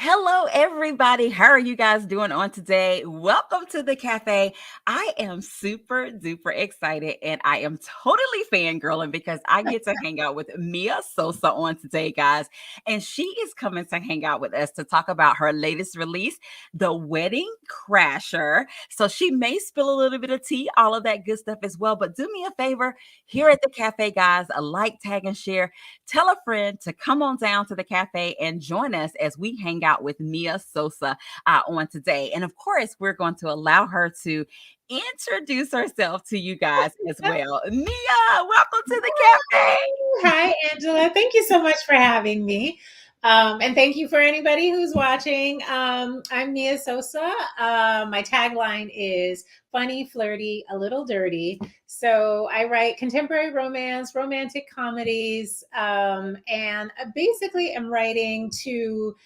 Hello, everybody. How are you guys doing on today? Welcome to the cafe. I am super duper excited and I am totally fangirling because I get to hang out with Mia Sosa on today, guys. And she is coming to hang out with us to talk about her latest release, The Wedding Crasher. So she may spill a little bit of tea, all of that good stuff as well. But do me a favor here at the cafe, guys, a like, tag, and share. Tell a friend to come on down to the cafe and join us as we hang out with Mia Sosa on today. And of course, we're going to allow her to introduce herself to you guys as well. Mia, welcome to the cafe. Hi, Angela. Thank you so much for having me. And thank you for anybody who's watching. I'm Mia Sosa. My tagline is funny, flirty, a little dirty. So I write contemporary romance, romantic comedies, and I basically am writing to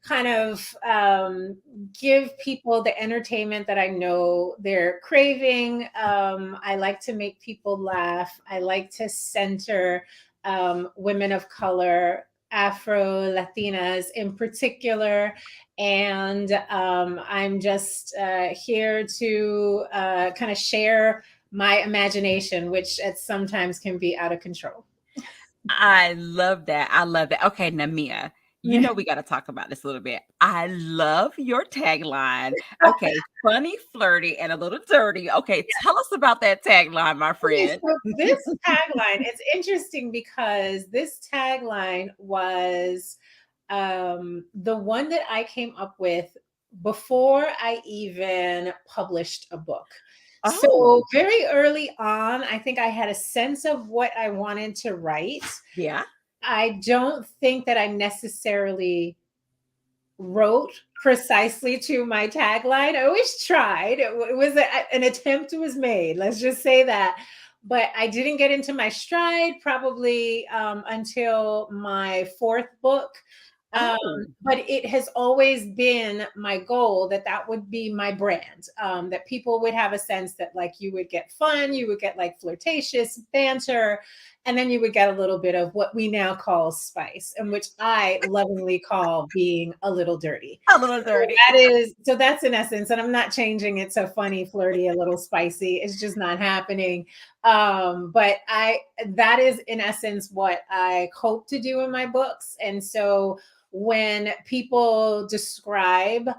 kind of give people the entertainment that I know they're craving. I like to make people laugh. I like to center women of color, Afro Latinas in particular. And I'm just here to kind of share my imagination, which at sometimes can be out of control. I love that. I love that. Okay, now Mia, we got to talk about this a little bit. I love your tagline. Okay, funny, flirty, and a little dirty. Okay, tell us about that tagline, my Okay, friend. so this tagline, it's interesting because this tagline was the one that I came up with before I even published a book. So Oh, very early on, I think I had a sense of what I wanted to write. yeah. I don't think that I necessarily wrote precisely to my tagline. I always tried. It was an attempt was made. Let's just say that. But I didn't get into my stride probably until my fourth book. Oh, But it has always been my goal that that would be my brand, that people would have a sense that like you would get fun, you would get like flirtatious banter, and then you would get a little bit of what we now call spice, and which I lovingly call being a little dirty. a little dirty. So that's in essence, and I'm not changing it to funny, flirty, a little spicy. It's just not happening. But I that is in essence what I hope to do in my books. And so when people describe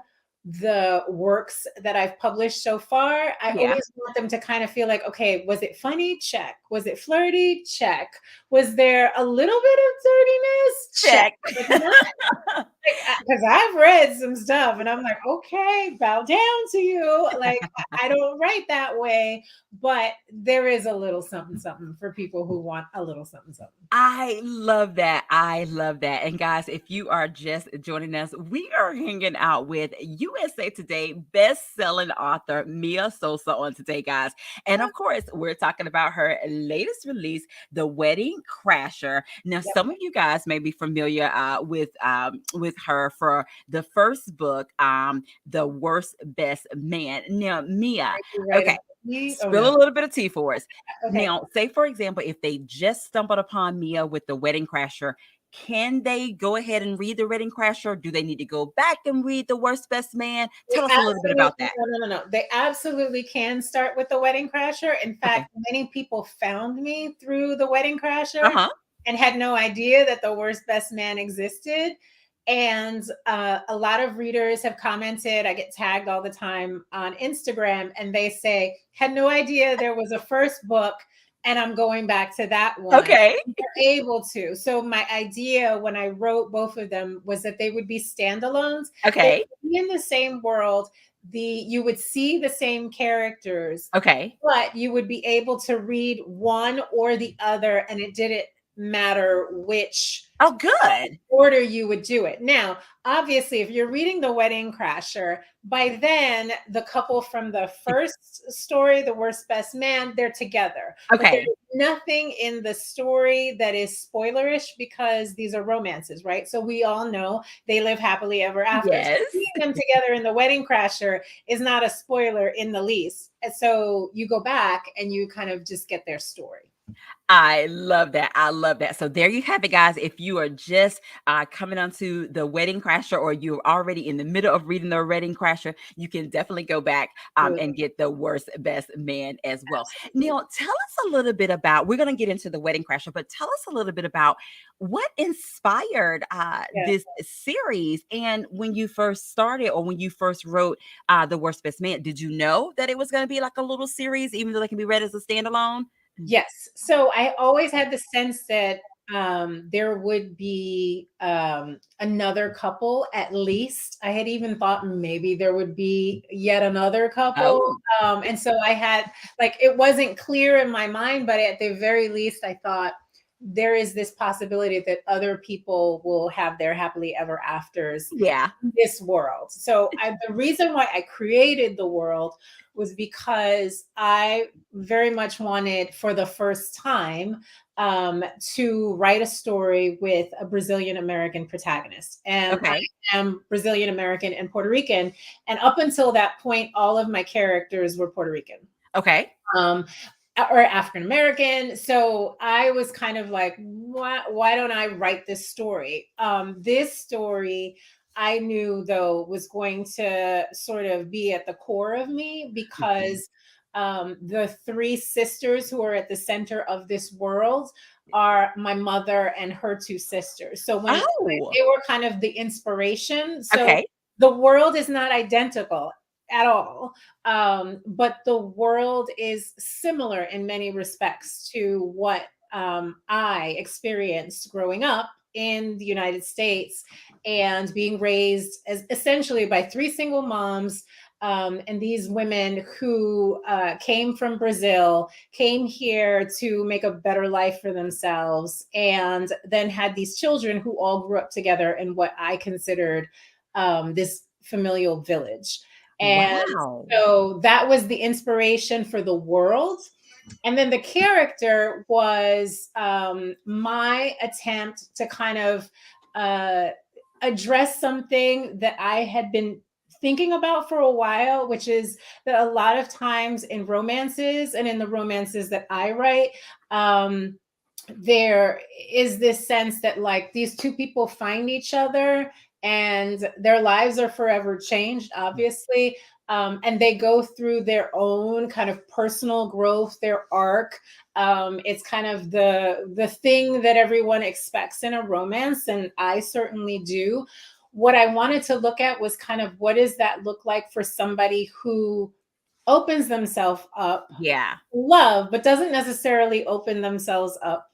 the works that I've published so far, I Yeah. always want them to kind of feel like, okay, was it funny? Check. Was it flirty? Check. Was there a little bit of dirtiness? Check. Check. But not because I've read some stuff and I'm like, okay, bow down to you. Like, I don't write that way, but there is a little something, something for people who want a little something, something. I love that. I love that. And guys, if you are just joining us, we are hanging out with USA Today best-selling author Mia Sosa on today, guys. And of course, we're talking about her latest release, The Wedding Crasher. Now, Yep. some of you guys may be familiar with her for the first book, The Worst Best Man. Now, Mia, Are you writing okay, for me? Oh spill no. a little bit of tea for us. Okay. Now, say for example, if they just stumbled upon Mia with The Wedding Crasher, can they go ahead and read The Wedding Crasher? Do they need to go back and read The Worst Best Man? They Tell us a little bit about absolutely that. no. They absolutely can start with The Wedding Crasher. In Okay. fact, many people found me through The Wedding Crasher Uh-huh. and had no idea that The Worst Best Man existed. And a lot of readers have commented. I get tagged all the time on Instagram, and they say, had no idea there was a first book, and I'm going back to that one. Okay. They're able to. So, my idea when I wrote both of them was that they would be standalones. They Okay. would be in the same world. You would see the same characters, Okay. but you would be able to read one or the other, and it didn't matter which Oh, good. order you would do it. Now, obviously, if you're reading The Wedding Crasher, by then the couple from the first story, The Worst Best Man, they're together. But there's Okay. nothing in the story that is spoilerish because these are romances, right? So we all know they live happily ever after. So Yes. seeing them together in The Wedding Crasher is not a spoiler in the least. And so you go back and you kind of just get their story. I love that. I love that. So there you have it, guys. If you are just coming onto the Wedding Crasher, or you're already in the middle of reading the Wedding Crasher, you can definitely go back and Absolutely. get the Worst Best Man as well. Absolutely. Neil, tell us a little bit about. We're going to get into the Wedding Crasher, but tell us a little bit about what inspired Yeah. this series, and when you first started, or when you first wrote the Worst Best Man. Did you know that it was going to be like a little series, even though they can be read as a standalone? Yes. So I always had the sense that there would be another couple at least. I had even thought maybe there would be yet another couple. Oh, And so I had, like, it wasn't clear in my mind, but at the very least, I thought there is this possibility that other people will have their happily ever afters yeah. in this world. So the reason why I created the world was because I very much wanted, for the first time, to write a story with a Brazilian American protagonist. And Okay. I am Brazilian American and Puerto Rican. And up until that point, all of my characters were Puerto Rican. Okay. Um, or African American. So I was kind of like, why don't I write this story? This story I knew, though, was going to sort of be at the core of me, Mhm. because the three sisters who are at the center of this world are my mother and her two sisters. So Oh, they were kind of the inspiration. So okay. the world is not identical at all, but the world is similar in many respects to what I experienced growing up in the United States and being raised as essentially by three single moms. And these women who came from Brazil, came here to make a better life for themselves, and then had these children who all grew up together in what I considered this familial village. And Wow. so that was the inspiration for the world. And then the character was my attempt to kind of uh, address something that I had been thinking about for a while, which is that a lot of times in romances, and in the romances that I write, um, there is this sense that, like, these two people find each other and their lives are forever changed, obviously. And they go through their own kind of personal growth, their arc. It's kind of the thing that everyone expects in a romance, and I certainly do. What I wanted to look at was kind of, what does that look like for somebody who opens themselves up Yeah. love, but doesn't necessarily open themselves up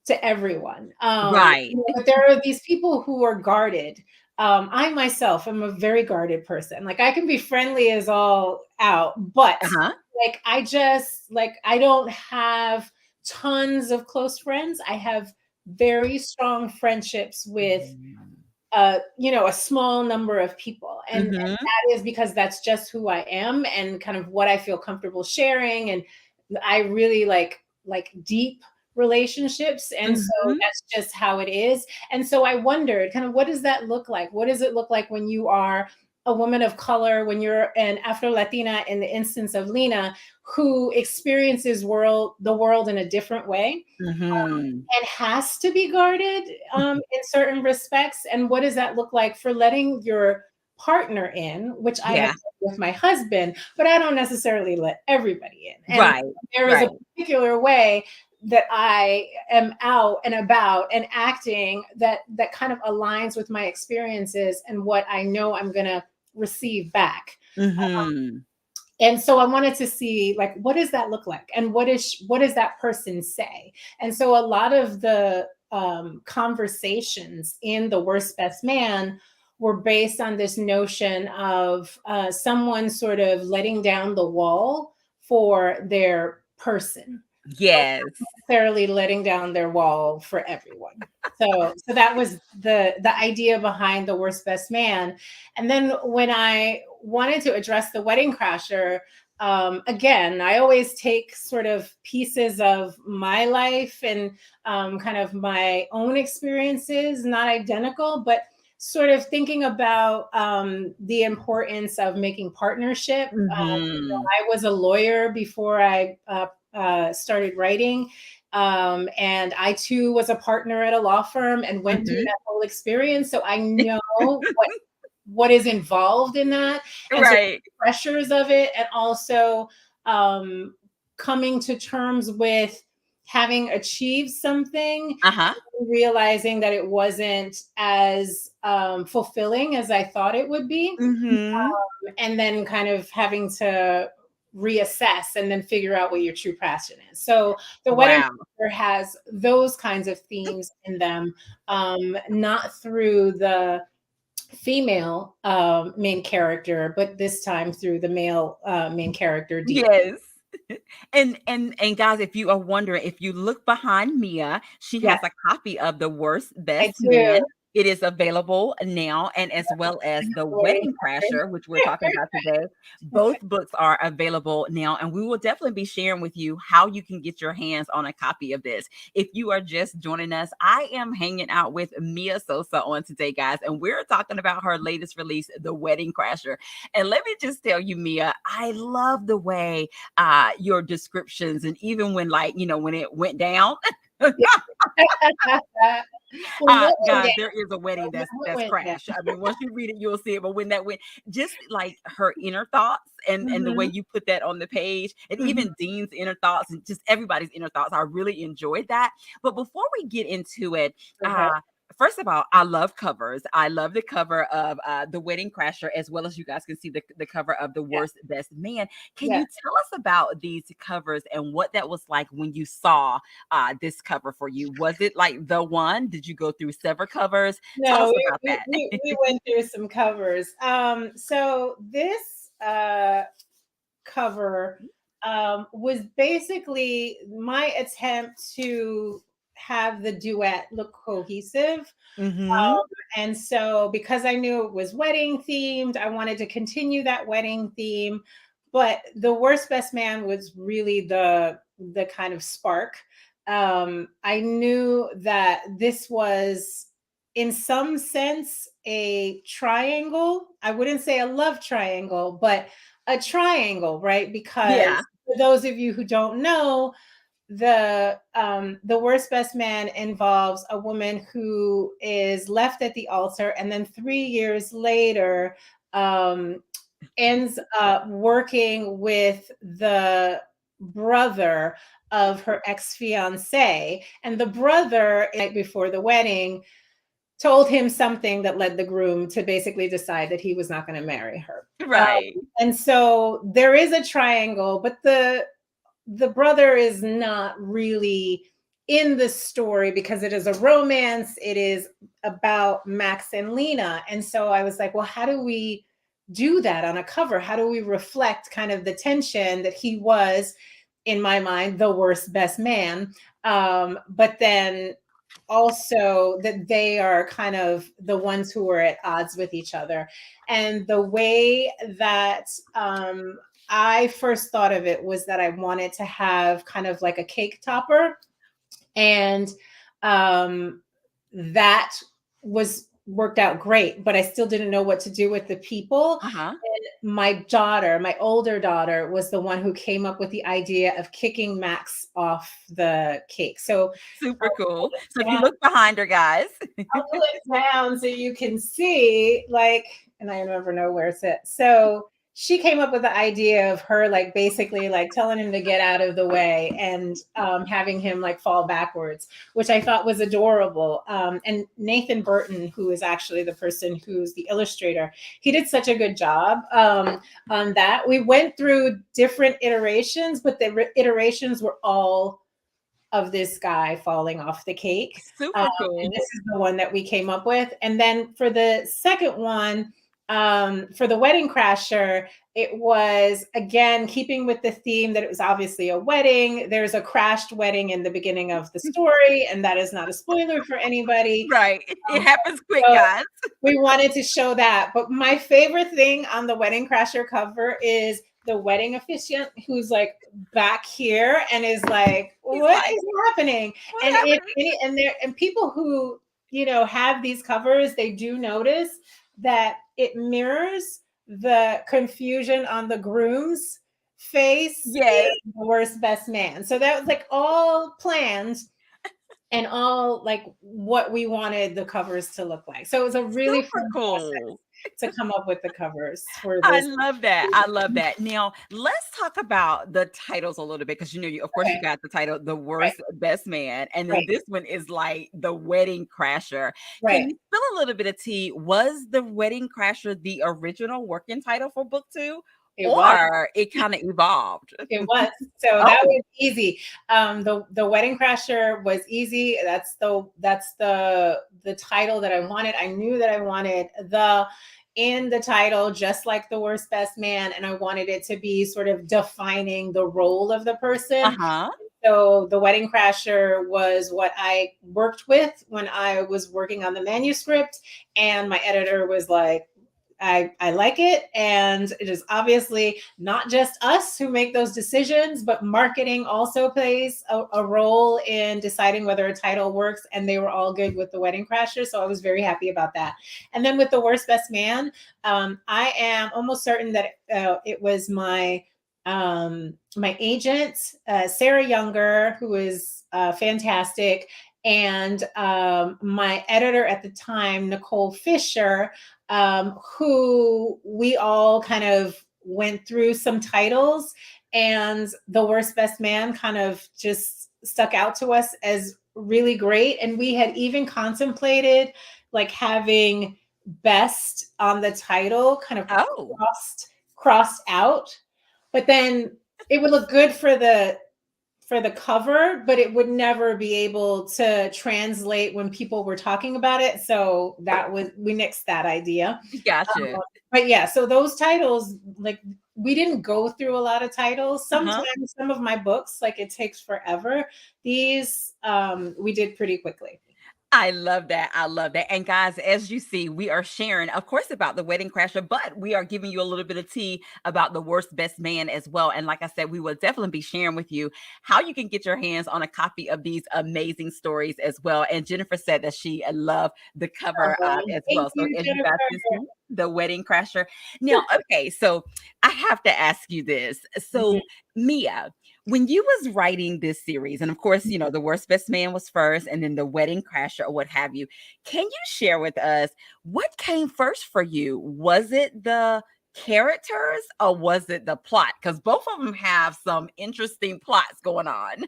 to everyone. Right. But there are these people who are guarded. I myself am a very guarded person. Like, I can be friendly as all out, but Uh-huh. like, I don't have tons of close friends. I have very strong friendships with Mhm. a small number of people. And Mhm. that is because that's just who I am and kind of what I feel comfortable sharing. And I really like deep relationships. And so Mhm. that's just how it is. And so I wondered, kind of, what does that look like? What does it look like when you are a woman of color, when you're an Afro Latina, in the instance of Lena, who experiences the world in a different way? Mhm. And has to be guarded in certain respects. And what does that look like for letting your partner in, which I have Yeah. done with my husband, but I don't necessarily let everybody in. And Right. there is a Right. particular way that I am out and about and acting that kind of aligns with my experiences and what I know I'm going to receive back. Mhm. And so I wanted to see, like, what does that look like, and what does that person say? And so a lot of the conversations in The Worst Best Man were based on this notion of someone sort of letting down the wall for their person, Yes. necessarily letting down their wall for everyone. So that was the idea behind The Worst Best Man. And then when I wanted to address The Wedding Crasher, again, I always take sort of pieces of my life and kind of my own experiences, not identical, but sort of thinking about the importance of making partnership. Mhm. I was a lawyer before I started writing. And I too was a partner at a law firm and went through Mhm. that whole experience. So I know what is involved in that, and so Right. pressures of it, and also um, coming to terms with having achieved something, Uh-huh. realizing that it wasn't as fulfilling as I thought it would be, Mhm. and then kind of having to reassess and then figure out what your true passion is. So the wedding Wow. Crashers has those kinds of themes in them, not through the female main character, but this time through the male main character, Dean. Yes. And guys, if you are wondering, if you look behind Mia, she Yes, has a copy of The Worst I Best do. Man. It is available now, and as well as The Waiting Wedding for Crasher, which we're talking about today. Both books are available now, and we will definitely be sharing with you how you can get your hands on a copy of this. If you are just joining us, I am hanging out with Mia Sosa on today, guys, and we're talking about her latest release, The Wedding Crasher. And let me just tell you, Mia, I love the way your descriptions, and even when, like, when it went down. Well, what went Guys, down? there is a wedding What that's went down? crashed. I mean, once you read it, you'll see it. But when that went, just like her inner thoughts, and the way Mhm, you put that on the page, and mhm. even Dean's inner thoughts, and just everybody's inner thoughts, I really enjoyed that. But before we get into it, Okay. first of all, I love covers. I love the cover of The Wedding Crasher, as well as you guys can see the cover of The Yeah. Worst Best Man. Can Yeah. you tell us about these covers and what that was like when you saw this cover for you? Was it like the one? Did you go through several covers? Tell No, us about that. we went through some covers. So this cover was basically my attempt to have the duet look cohesive. Mm-hmm. And so, because I knew it was wedding themed, I wanted to continue that wedding theme. But the worst best man was really the kind of spark. I knew that this was, in some sense, a triangle. I wouldn't say a love triangle, but a triangle, right? Yeah. Because for those of you who don't know, the worst best man involves a woman who is left at the altar, and then 3 years later um ends up working with the brother of her ex-fiance, and the brother, right before the wedding, told him something that led the groom to basically decide that he was not going to marry her. Right. And so there is a triangle, but the brother is not really in the story because it is a romance. It is about Max and Lena. And so I was like, well, how do we do that on a cover? How do we reflect kind of the tension that he was, in my mind, the worst best man? But then also that they are kind of the ones who are at odds with each other. And the way that I first thought of it was that I wanted to have kind of like a cake topper, and um, that was worked out great, but I still didn't know what to do with the people. Uh-huh. And my daughter, my older daughter, was the one who came up with the idea of kicking Max off the cake. So Super cool. So if you yeah, look behind her, guys. I'll pull it down so you can see, like, and I never know where it's at. So she came up with the idea of her, like, basically like telling him to get out of the way, and having him like fall backwards, which I thought was adorable. And Nathan Burton, who is actually the person who's the illustrator, he did such a good job on that. We went through different iterations, but the iterations were all of this guy falling off the cake. Super And this cool. is the one that we came up with. And then for the second one, for the wedding crasher, it was again keeping with the theme that it was obviously a wedding. There's a crashed wedding in the beginning of the story, and that is not a spoiler for anybody. Right. It happens quick, So guys. we wanted to show that. But my favorite thing on the Wedding Crasher cover is the wedding officiant who's like back here and is like, He's "What like, is happening?" what And happened? people who have these covers, they do notice that it mirrors the confusion on the groom's face Yes. in The Worst Best Man. So that was like all planned and all like what we wanted the covers to look like. So it was a really Super fun cool. process to come up with the covers for I this. love that. I love that. Now, let's talk about the titles a little bit because you of course, you Okay, got the title "The right, Worst Best Man," and then right, this one is like "The Wedding Crasher." Can right. you spill a little bit of tea? Was "The Wedding Crasher" the original working title for book two, It was. or it kind of evolved? It was. So that Oh, was easy. The Wedding Crasher was easy. That's the title that I wanted. I knew that I wanted the in the title, just like The Worst Best Man, and I wanted it to be sort of defining the role of the uh person. huh. So the Wedding Crasher was what I worked with when I was working on the manuscript, and my editor was like, I like it. And it is obviously not just us who make those decisions, but marketing also plays a role in deciding whether a title works. And they were all good with The Wedding Crasher. So I was very happy about that. And then with The Worst Best Man, I am almost certain that it was my agent, Sarah Younger, who is fantastic, and my editor at the time, Nicole Fisher, who we all kind of went through some titles, and The Worst Best Man kind of just stuck out to us as really great. And we had even contemplated like having best on the title kind of Oh, crossed out, but then it would look good for the cover, but it would never be able to translate when people were talking about it. So that was we nixed that idea. gotcha. But yeah, so those titles, like we didn't go through a lot of titles. Uh huh. Sometimes some of my books, like it takes forever. These we did pretty quickly. I love that. I love that. And guys, as you see, we are sharing, of course, about the Wedding Crasher, but we are giving you a little bit of tea about the Worst Best Man as well. And like I said, we will definitely be sharing with you how you can get your hands on a copy of these amazing stories as well. And Jennifer said that she loved the cover as Thank well. So you, as you Jennifer. guys can see, the Wedding Crasher. Now, okay, so I have to ask you this. Mhm. So Mia, when you was writing this series, and of course, The Worst Best Man was first, and then The Wedding Crasher or what have you, can you share with us what came first for you? Was it the characters or was it the plot? Because both of them have some interesting plots going on.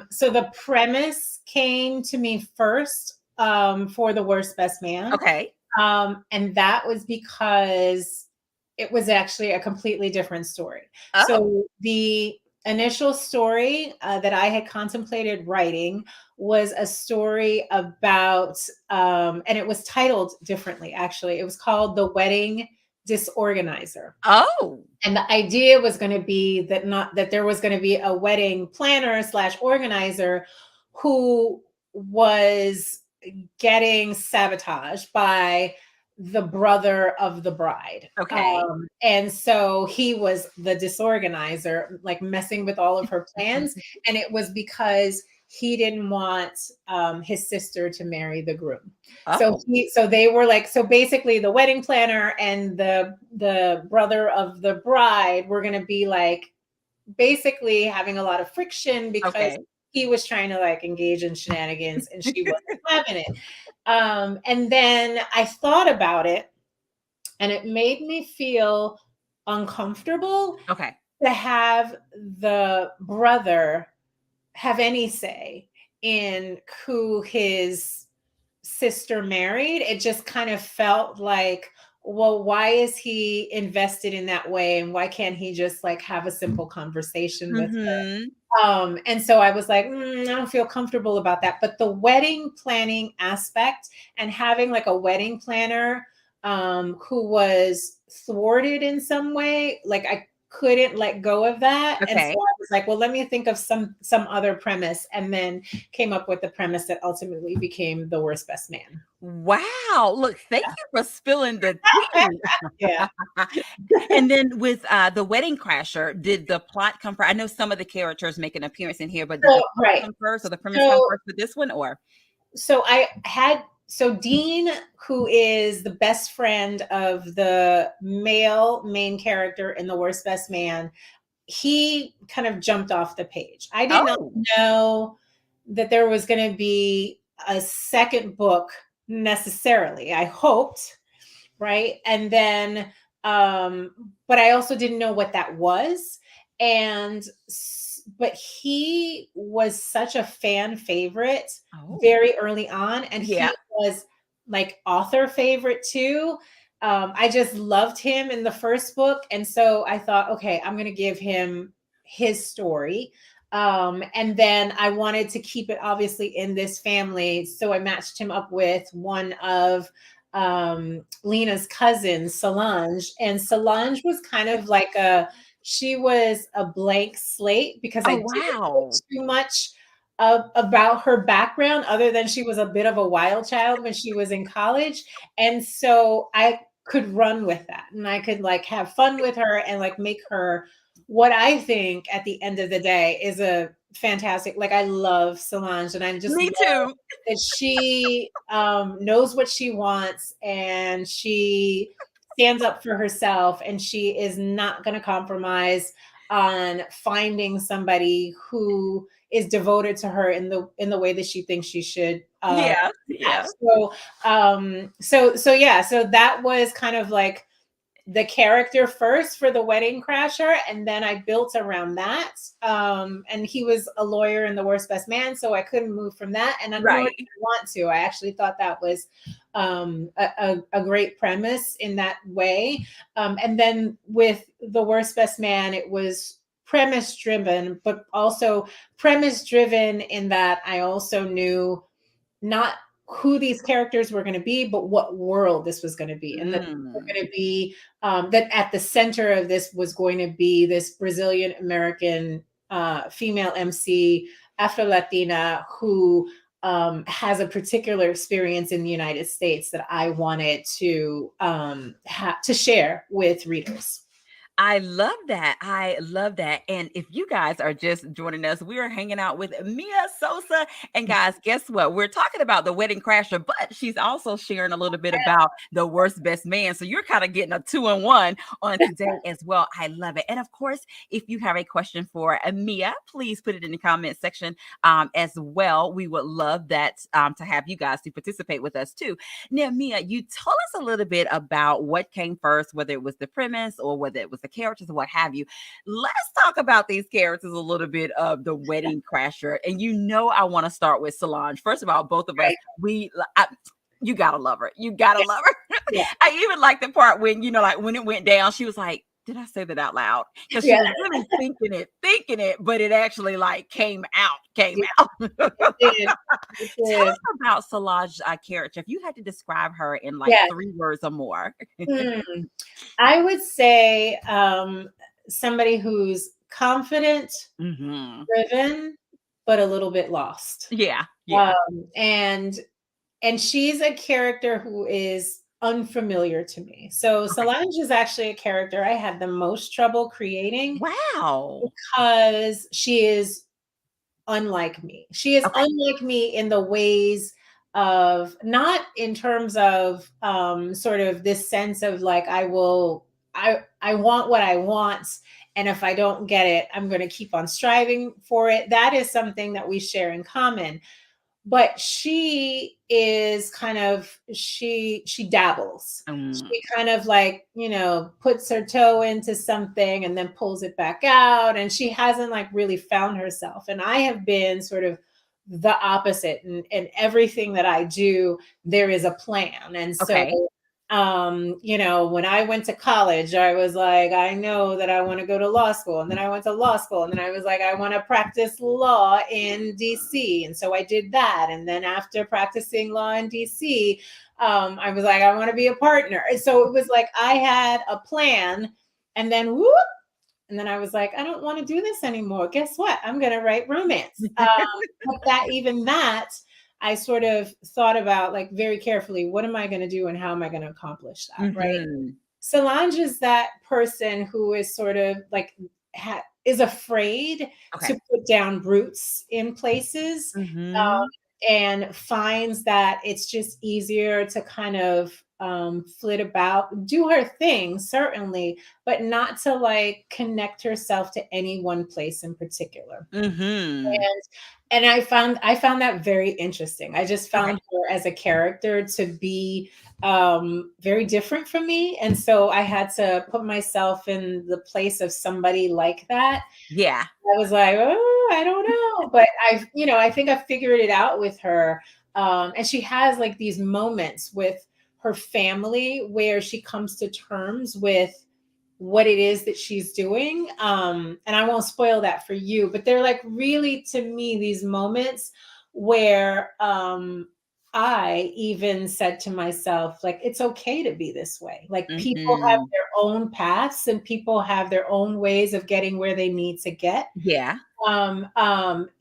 So the premise came to me first for The Worst Best Man. Okay. And that was because it was actually a completely different story. Oh, So the initial story that I had contemplated writing was a story about, and it was titled differently, actually. It was called The Wedding Disorganizer. oh, And the idea was going to be that not that there was going to be a wedding planner slash organizer who was getting sabotaged by the brother of the bride. okay. And so he was the disorganizer, like messing with all of her plans. And it was because he didn't want his sister to marry the groom. So Oh, so they were like, so basically the wedding planner and the brother of the bride were going to be like basically having a lot of friction because okay. he was trying to like engage in shenanigans and she wasn't having it. And then I thought about it and it made me feel uncomfortable Okay. to have the brother have any say in who his sister married. It just kind of felt like, well, why is he invested in that way? And why can't he just like have a simple conversation with her? Mm-hmm. And so I was like, I don't feel comfortable about that. But the wedding planning aspect and having like a wedding planner who was thwarted in some way, like I couldn't let go of that. And so Okay. I was like, well, let me think of some other premise, and then came up with the premise that ultimately became The Worst Best Man. Wow. Look, thank you for spilling the tea. Yeah. And then with the Wedding Crasher, did the plot come first? I know some of the characters make an appearance in here, but did the So plot right. come first or the premise come So first for this one or? so I had so Dean, who is the best friend of the male main character in The Worst Best Man, he kind of jumped off the page. I did not Oh, know that there was going to be a second book necessarily. I hoped, right? And then but I also didn't know what that was. And but he was such a fan favorite oh, very early on, and yeah, he was like author favorite too. I just loved him in the first book, and so I thought, okay, I'm going to give him his story. And then I wanted to keep it obviously in this family, so I matched him up with one of Lena's cousins, Solange. And Solange was kind of like she was a blank slate because I oh, didn't know wow, too much about her background other than she was a bit of a wild child when she was in college. And so I could run with that and I could like have fun with her and like make her what I think at the end of the day is a fantastic, like I love Solange and I just me love too. that she knows what she wants and she stands up for herself and she is not going to compromise on finding somebody who is devoted to her in the way that she thinks she should Yeah, have. yeah, So yeah, so that was kind of like the character first for the Wedding Crasher, and then I built around that. And he was a lawyer in The Worst Best Man, so I couldn't move from that, and nor did right. I want to. I actually thought that was a great premise in that way. And then with The Worst Best Man, it was premise driven, but also premise driven in that I also knew not who these characters were going to be, but what world this was going to be. And that were Mm. going to be, that at the center of this was going to be this Brazilian American female MC, Afro Latina, who has a particular experience in the United States that I wanted to to share with readers. I love that. I love that. And if you guys are just joining us, we are hanging out with Mia Sosa. And guys, guess what? We're talking about the Wedding Crasher, but she's also sharing a little bit about the Worst Best Man. So you're kind of getting a 2-in-1 on today as well. I love it. And of course, if you have a question for Mia, please put it in the comment section as well. We would love that to have you guys to participate with us too. Now, Mia, you told us a little bit about what came first, whether it was the premise or whether it was the characters or what have you. Let's talk about these characters a little bit of the Wedding Crasher. And I want to start with Solange. First of all, both of us, Right. you gotta love her. You gotta love her. Yeah. I even like the part when, like when it went down, she was like, did I say that out loud? Because she Yeah. was really thinking it, but it actually like came Yeah. out. It did. It Tell did. us about Solange's character. If you had to describe her in like Yeah. 3 words or more. Hmm. I would say somebody who's confident, Hmm. driven, but a little bit lost. Yeah, yeah. Um, and and she's a character who is unfamiliar to me. So Okay. Solange is actually a character I had the most trouble creating Wow. because she is unlike me. She is Okay. unlike me in the ways of not in terms of sort of this sense of like I want what I want and if I don't get it, I'm going to keep on striving for it. That is something that we share in common, but she is kind of she dabbles. Mm, She kind of like, puts her toe into something and then pulls it back out, and she hasn't like really found herself. And I have been sort of the opposite, and everything that I do there is a plan. And so okay. when I went to college, I was like, I know that I want to go to law school. And then I went to law school. And then I was like, I want to practice law in DC. And so I did that. And then after practicing law in DC, I was like, I want to be a partner. And so it was like I had a plan. And then whoop. And then I was like, I don't want to do this anymore. Guess what? I'm going to write romance. But even that, I sort of thought about like very carefully, what am I going to do and how am I going to accomplish that? Right. Hmm. Solange is that person who is sort of like, is afraid Okay. to put down roots in places. Hmm. and finds that it's just easier to kind of flit about, do her thing, certainly, but not to like connect herself to any one place in particular. Mhm. And I found that very interesting. I just Okay. found her as a character to be very different from me, and so I had to put myself in the place of somebody like that. Yeah. I was like, oh, I don't know, but I think I figured it out with her. And she has like these moments with her family where she comes to terms with what it is that she's doing. And I won't spoil that for you, but they're like really to me these moments where I even said to myself, like, it's okay to be this way. Like people have Mhm. their own paths and people have their own ways of getting where they need to get. Yeah.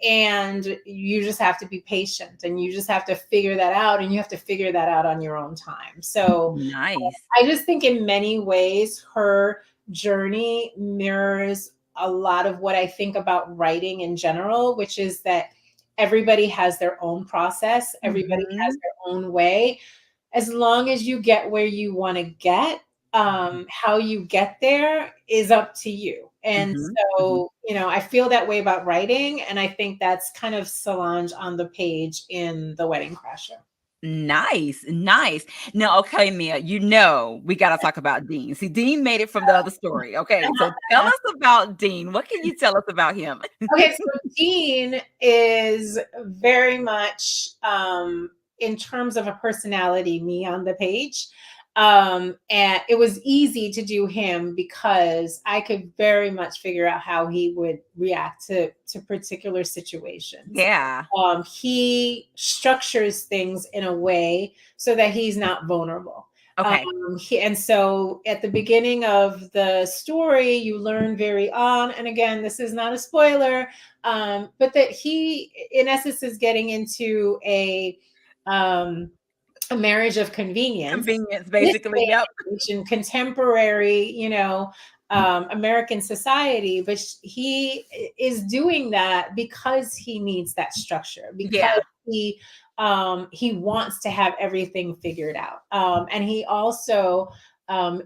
And you just have to be patient and you just have to figure that out and you have to figure that out on your own time. So Nice. I just think in many ways her journey mirrors a lot of what I think about writing in general, which is that everybody has their own process, everybody has Mhm. their own way. As long as you get where you want to get, how you get there is up to you. And Mhm. Mhm. so, I feel that way about writing. And I think that's kind of Solange on the page in The Wedding Crasher. Nice, nice. Now, okay, Mia, we gotta talk about Dean. See, Dean made it from the other story. Okay, so tell us about Dean. What can you tell us about him? Okay, so Dean is very much, in terms of a personality, me on the page. And it was easy to do him because I could very much figure out how he would react to particular situations. Yeah. He structures things in a way so that he's not vulnerable. Okay. And so at the beginning of the story, you learn very on, and again, this is not a spoiler, but that he, in essence, is getting into um, a marriage of convenience Convenience, in this basically. day Yep. and age in contemporary, American society. But he is doing that because he needs that structure, because Yeah. he wants to have everything figured out, and he also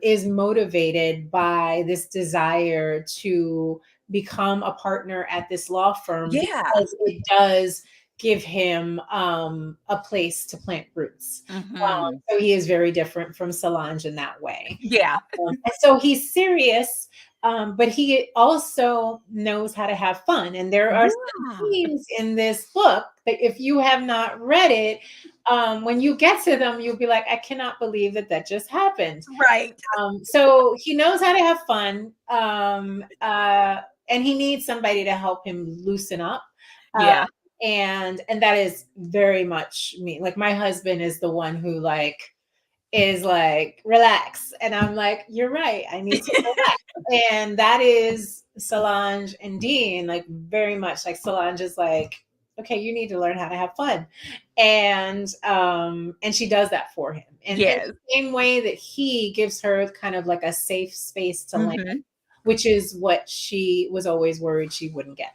is motivated by this desire to become a partner at this law firm Yeah. because it does give him a place to plant roots. Mhm. So he is very different from Solange in that way. Yeah. And so he's serious, but he also knows how to have fun. And there are some Yeah. themes in this book that if you have not read it, when you get to them, you'll be like, I cannot believe that that just happened. Right. So he knows how to have fun, and he needs somebody to help him loosen up. Uh, Yeah. and that is very much me. Like my husband is the one who like is like relax, and I'm like, you're right, I need to relax. And that is Solange and Dean, like very much like Solange is like, okay, you need to learn how to have fun, and she does that for him, and in Yes. the same way that he gives her kind of like a safe space to land, Mhm. which is what she was always worried she wouldn't get.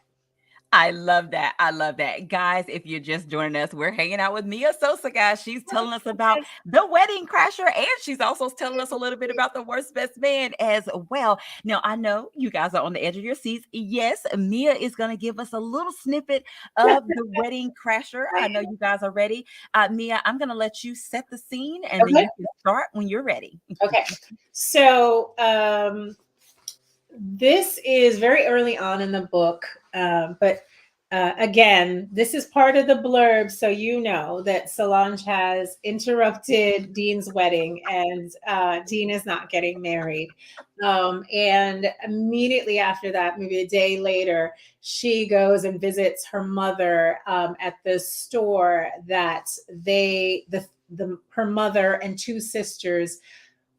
I love that. I love that. Guys, if you're just joining us, we're hanging out with Mia Sosa, guys. She's telling us about The Wedding Crasher, and she's also telling us a little bit about The Worst Best Man as well. Now, I know you guys are on the edge of your seats. Yes, Mia is going to give us a little snippet of The Wedding Crasher. I know you guys are ready. Mia, I'm going to let you set the scene, and then Okay. you can start when you're ready. Okay. So this is very early on in the book, but again, this is part of the blurb, so you know that Solange has interrupted Dean's wedding, and Dean is not getting married. And immediately after that, maybe a day later, she goes and visits her mother at the store that her mother and two sisters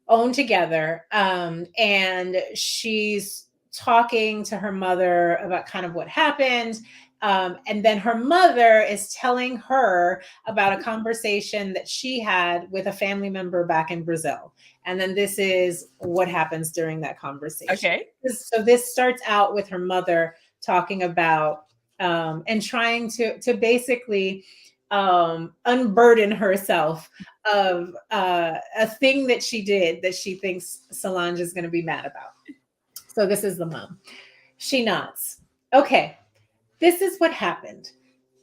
own together. And she's talking to her mother about kind of what happened. And then her mother is telling her about a conversation that she had with a family member back in Brazil. And then this is what happens during that conversation. Okay. So this starts out with her mother talking about and trying to basically unburden herself of a thing that she did that she thinks Solange is going to be mad about. So this is the mom. She nods. Okay, this is what happened.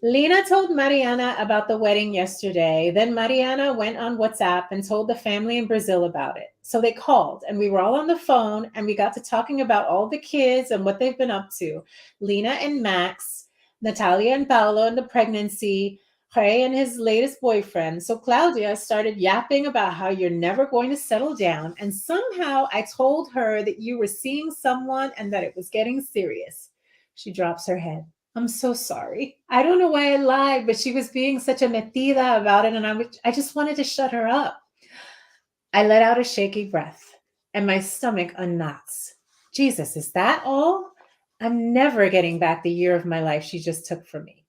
Lena told Mariana about the wedding yesterday. Then Mariana went on WhatsApp and told the family in Brazil about it. So they called and we were all on the phone and we got to talking about all the kids and what they've been up to. Lena and Max, Natalia and Paolo and the pregnancy, Jay and his latest boyfriend. So Claudia started yapping about how you're never going to settle down. And somehow I told her that you were seeing someone and that it was getting serious. She drops her head. I'm so sorry. I don't know why I lied, but she was being such a metida about it, and I just wanted to shut her up. I let out a shaky breath, and my stomach unknots. Jesus, is that all? I'm never getting back the year of my life she just took from me.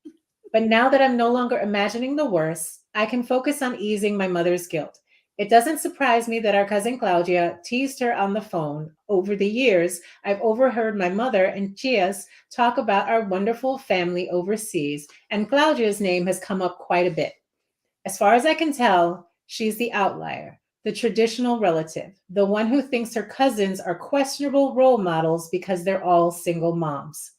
But now that I'm no longer imagining the worst, I can focus on easing my mother's guilt. It doesn't surprise me that our cousin Claudia teased her on the phone. Over the years, I've overheard my mother and Chia's talk about our wonderful family overseas, and Claudia's name has come up quite a bit. As far as I can tell, she's the outlier, the traditional relative, the one who thinks her cousins are questionable role models because they're all single moms.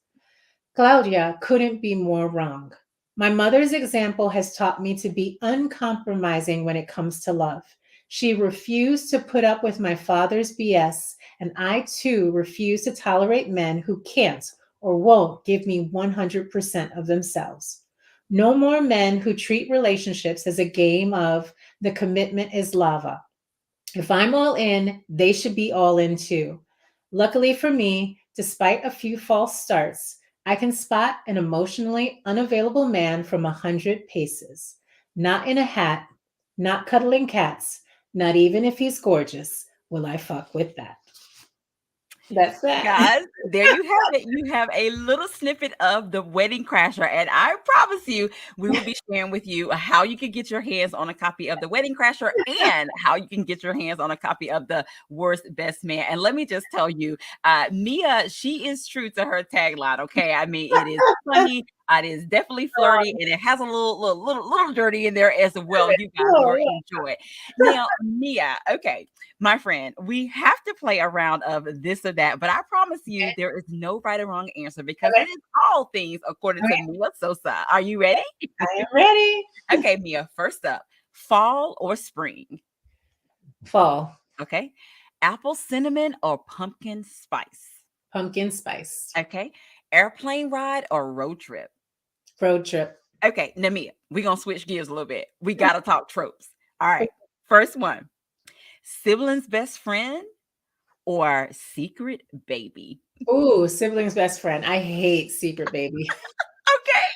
Claudia couldn't be more wrong. My mother's example has taught me to be uncompromising when it comes to love. She refused to put up with my father's BS, and I too refuse to tolerate men who can't or won't give me 100% of themselves. No more men who treat relationships as a game of the commitment is lava. If I'm all in, they should be all in too. Luckily for me, despite a few false starts, I can spot an emotionally unavailable man from 100 paces. Not in a hat, not cuddling cats, not even if he's gorgeous. Will I fuck with that? That's that. Guys, there you have it. You have a little snippet of The Wedding Crasher, and I promise you, we will be sharing with you how you can get your hands on a copy of The Wedding Crasher and how you can get your hands on a copy of The Worst Best Man. And let me just tell you, Mia, she is true to her tagline. Okay, I mean, it is funny. It is definitely flirty, and it has a little dirty in there as well. You guys will Oh, enjoy it. Now, Mia, okay, my friend, we have to play a round of this or that, but I promise you there is no right or wrong answer because it okay, is all things according to okay, Mia Sosa. Are you ready? I am ready. Okay, Mia, first up, fall or spring? Fall, Okay. Apple cinnamon or pumpkin spice? pumpkin spice, Okay. Airplane ride or road trip? road trip. Okay, now Mia, we're gonna switch gears a little bit. We gotta talk tropes. All right. First one, siblings best friend or secret baby? Ooh, sibling's best friend. I hate secret baby. Okay.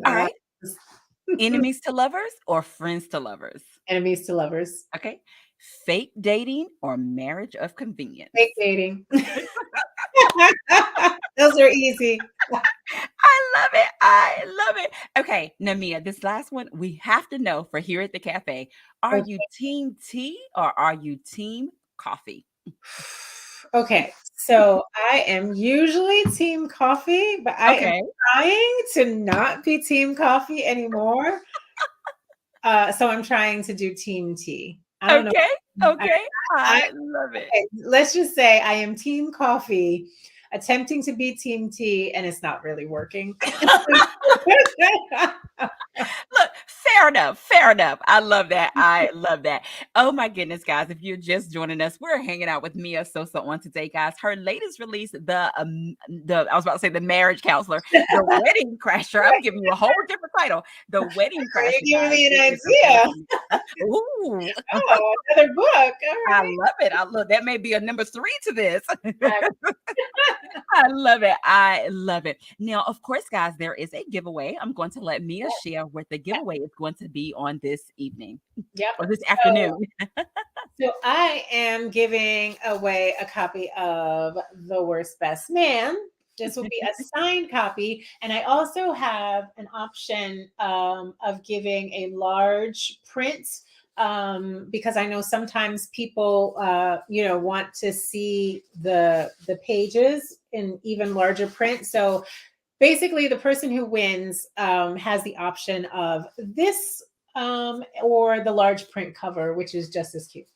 All Uh, right. Enemies to lovers or friends to lovers? enemies to lovers. Okay. Fake dating or marriage of convenience? Fake dating. Those are easy. I love it. I love it. Okay, Namia, this last one we have to know for here at the cafe. Are you Okay. team tea or are you team coffee? Okay. So I am usually team coffee, but I am Okay. trying to not be team coffee anymore. So I'm trying to do team tea. I don't know. Okay. I, Okay. I I love it. okay, let's just say I am team coffee, attempting to be team tea, and it's not really working. Look, fair enough. Fair enough. I love that. I love that. Oh my goodness, guys! If you're just joining us, we're hanging out with Mia Sosa on today, guys. Her latest release, the I was about to say the marriage counselor, the wedding crasher. I'm giving you a whole different title, the wedding crasher, You giving guys. me It an is idea. amazing. Ooh, Oh, another book. All I right. love it. I love that. May be a number three to this. I love it. I love it. Now, of course, guys, there is a giveaway. I'm going to let Mia share what the Yeah. giveaway is going to be on this evening Yep. or this So, afternoon. so I am giving away a copy of The Worst Best Man. This will be a signed copy. And I also have an option of giving a large print because I know sometimes people, want to see the pages in even larger print. So basically the person who wins has the option of this or the large print cover, which is just as cute.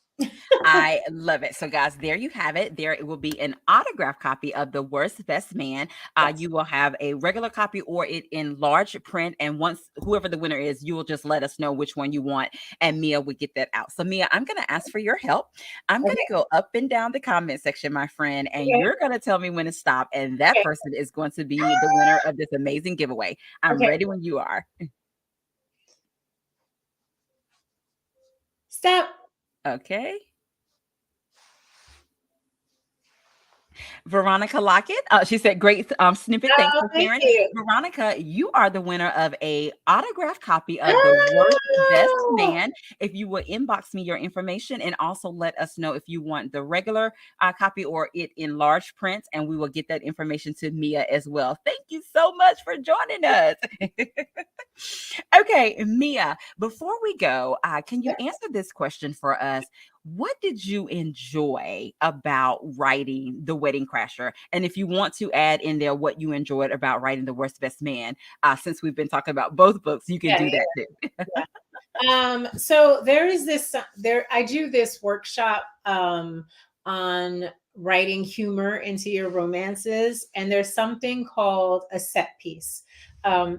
I love it. So, guys, there you have it. There it will be an autographed copy of The Worst Best Man. Yes. You will have a regular copy or it in large print. And once whoever the winner is, you will just let us know which one you want. And Mia will get that out. So, Mia, I'm going to ask for your help. I'm going Okay. to go up and down the comment section, my friend, and Okay. you're going to tell me when to stop. And that Okay. person is going to be the winner of this amazing giveaway. I'm Okay. ready when you are. Stop. Okay. Veronica Lockett. She said, "Great snippet. Thanks Oh, for thank sharing." you. Veronica, you are the winner of a autographed copy of The Worst Best Oh, Man. If you will inbox me your information and also let us know if you want the regular copy or it in large print, and we will get that information to Mia as well. Thank you so much for joining us. Okay, Mia, before we go, can you yeah. answer this question for us? What did you enjoy about writing The Wedding Crasher? And if you want to add in there what you enjoyed about writing The Worst Best Man, since we've been talking about both books, you can Yeah. do that too. Yeah. So there is this there I do this workshop on writing humor into your romances, and there's something called a set piece.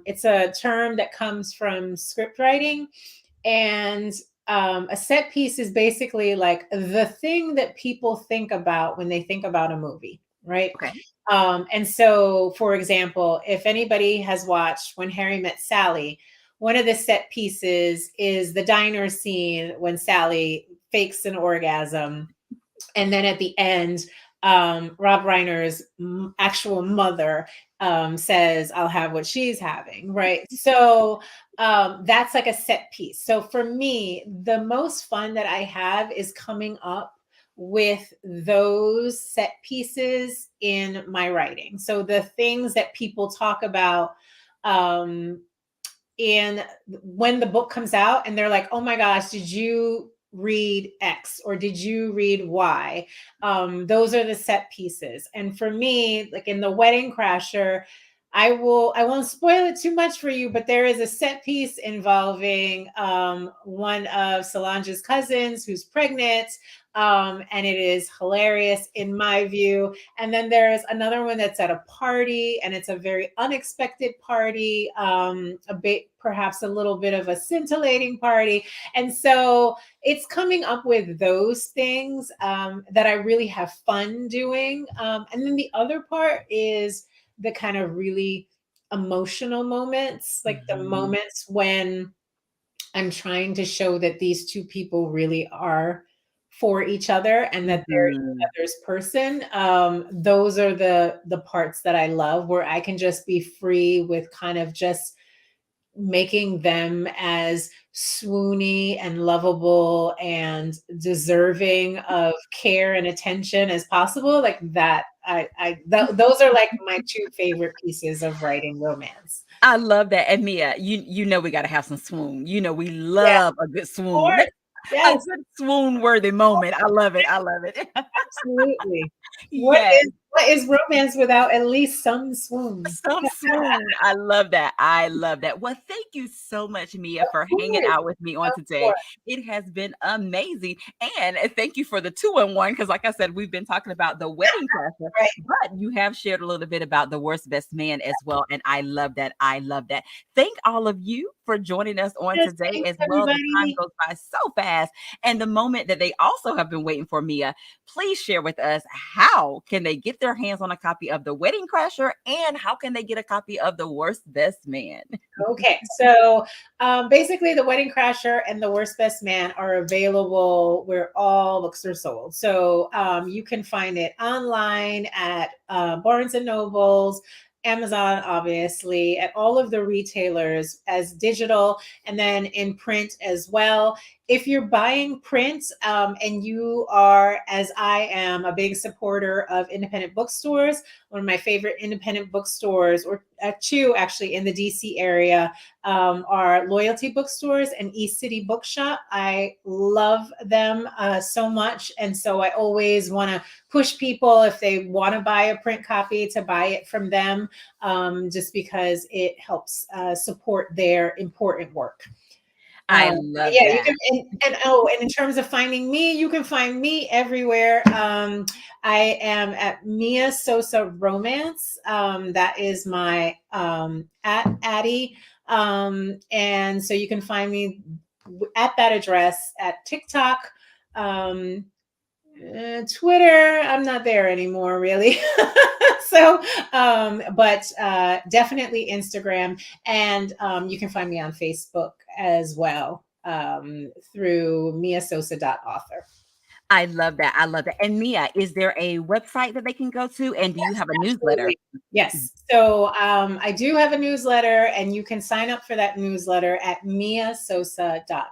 It's a term that comes from script writing, and a set piece is basically like the thing that people think about when they think about a movie, right? Okay. And so, for example, if anybody has watched When Harry Met Sally, one of the set pieces is the diner scene when Sally fakes an orgasm. And then at the end, Rob Reiner's actual mother says, I'll have what she's having, right? So that's like a set piece. So for me, the most fun that I have is coming up with those set pieces in my writing. So the things that people talk about um, and when the book comes out and they're like, oh my gosh, did you read X or did you read Y? Those are the set pieces. And for me, like in The Wedding Crasher, I won't spoil it too much for you, but there is a set piece involving one of Solange's cousins who's pregnant. And it is hilarious in my view. And then there's another one that's at a party, and it's a very unexpected party, a bit, perhaps a little bit of a scintillating party. And so it's coming up with those things that I really have fun doing. And then the other part is the kind of really emotional moments, like the Mhm. moments when I'm trying to show that these two people really are for each other and that they're each Mhm. other's person. Those are the parts that I love, where I can just be free with kind of just making them as swoony and lovable and deserving of care and attention as possible. Like that, those are like my two favorite pieces of writing romance. I love that. And Mia, you know we gotta have some swoon. You know we Yeah, love a good of swoon. course. A Yes. good swoon-worthy moment. I love it. I love it. Absolutely. Yes. What is romance without at least some swoons? Some swoon. I love that. I love that. Well, thank you so much, Mia, Of for hanging course, out with me on of today. course. It has been amazing. And thank you for the two-in-one, because like I said, we've been talking about The Wedding Crasher, Right. but you have shared a little bit about The Worst Best Man as well. And I love that. I love that. Thank all of you for joining us on Yes, today thanks as well. The time everybody. goes by so fast. And the moment that they also have been waiting for, Mia, please share with us how can they get their hands on a copy of The Wedding Crasher and how can they get a copy of The Worst Best Man? Okay, so basically, The Wedding Crasher and The Worst Best Man are available where all books are sold. So you can find it online at Barnes and Nobles, Amazon, obviously, at all of the retailers as digital, and then in print as well. if you're buying print, and you are, as I am, a big supporter of independent bookstores, one of my favorite independent bookstores, or two actually in the DC area, are Loyalty Bookstores and East City Bookshop. I love them so much. And so I always want to push people, if they want to buy a print copy, to buy it from them, just because it helps support their important work. I love Yeah, you that. can, and in terms of finding me, you can find me everywhere. I am at Mia Sosa Romance. That is my at Addie. And so you can find me at that address, at TikTok, um, Twitter. I'm not there anymore, really. So, but definitely Instagram, and you can find me on Facebook as well, through miasosa.author. I love that. I love that. And Mia, is there a website that they can go to? And do you Yes, have a newsletter? absolutely. Yes. So I do have a newsletter, and you can sign up for that newsletter at miasosa.com.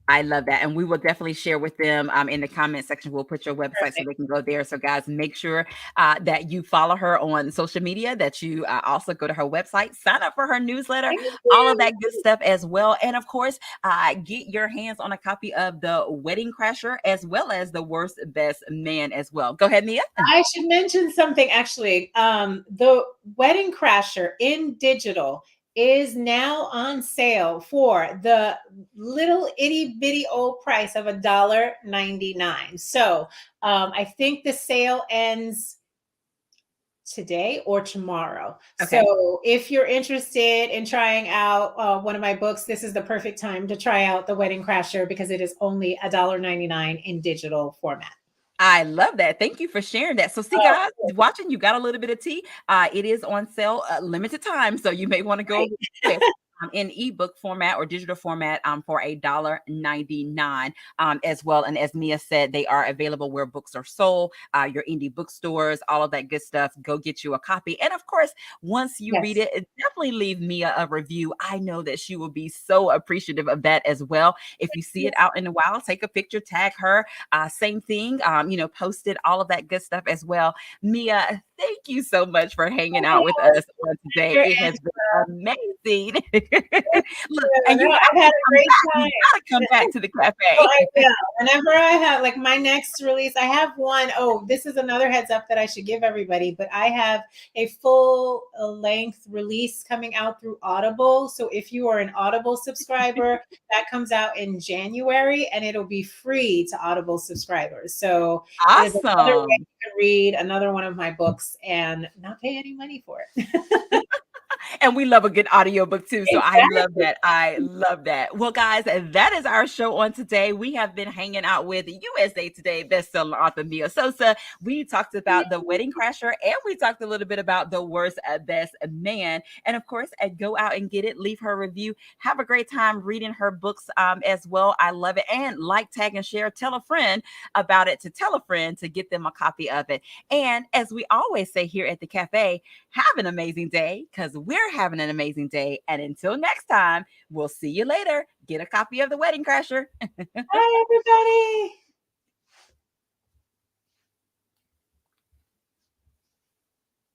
I love that. And we will definitely share with them in the comment section. We'll put your website so Perfect. they can go there. So, guys, make sure that you follow her on social media, that you also go to her website, sign up for her newsletter, Thank all of that you. good stuff as well. And of course, get your hands on a copy of The Wedding Crasher as well as The Worst Best Man as well. Go ahead, Mia. I should mention something actually. The Wedding Crasher in digital is now on sale for the little itty bitty old price of $1.99. So I think the sale ends today or tomorrow. Okay. So if you're interested in trying out one of my books, this is the perfect time to try out The Wedding Crasher, because it is only $1.99 in digital format. I love that. Thank you for sharing that. So, see, Oh, guys, watching, you got a little bit of tea. It is on sale, limited time, so you may want to go right. quick. In ebook format or digital format, for $1.99 as well. And as Mia said, they are available where books are sold, your indie bookstores, all of that good stuff. Go get you a copy. And of course, once you read Yes. it, definitely leave Mia a review. I know that she will be so appreciative of that as well. If you see it out in the wild, take a picture, tag her. Same thing, posted all of that good stuff as well. Mia, thank you so much for hanging out with us on today. Pleasure. It has been amazing. Look, and you No, got I've to had a come great back. You time. got to come back to the Oh, cafe. I will. Whenever I have, like, my next release, I have one. Oh, this is another heads up that I should give everybody, but I have a full length release coming out through Audible. So if you are an Audible subscriber, that comes out in January, and it'll be free to Audible subscribers. So it is another way Awesome. you can read another one of my books and not pay any money for it. And we love a good audiobook too. So I love Exactly. that. I love that. Well, guys, that is our show on today. We have been hanging out with USA Today bestselling author Mia Sosa. We talked about The Wedding Crasher, and we talked a little bit about The Worst Best Man. And of course, go out and get it. Leave her a review. Have a great time reading her books as well. I love it. And like, tag, and share. Tell a friend about it, to tell a friend to get them a copy of it. And as we always say here at the cafe, have an amazing day, because we're having an amazing day. And until next time, we'll see you later. Get a copy of The Wedding Crasher. Bye, everybody.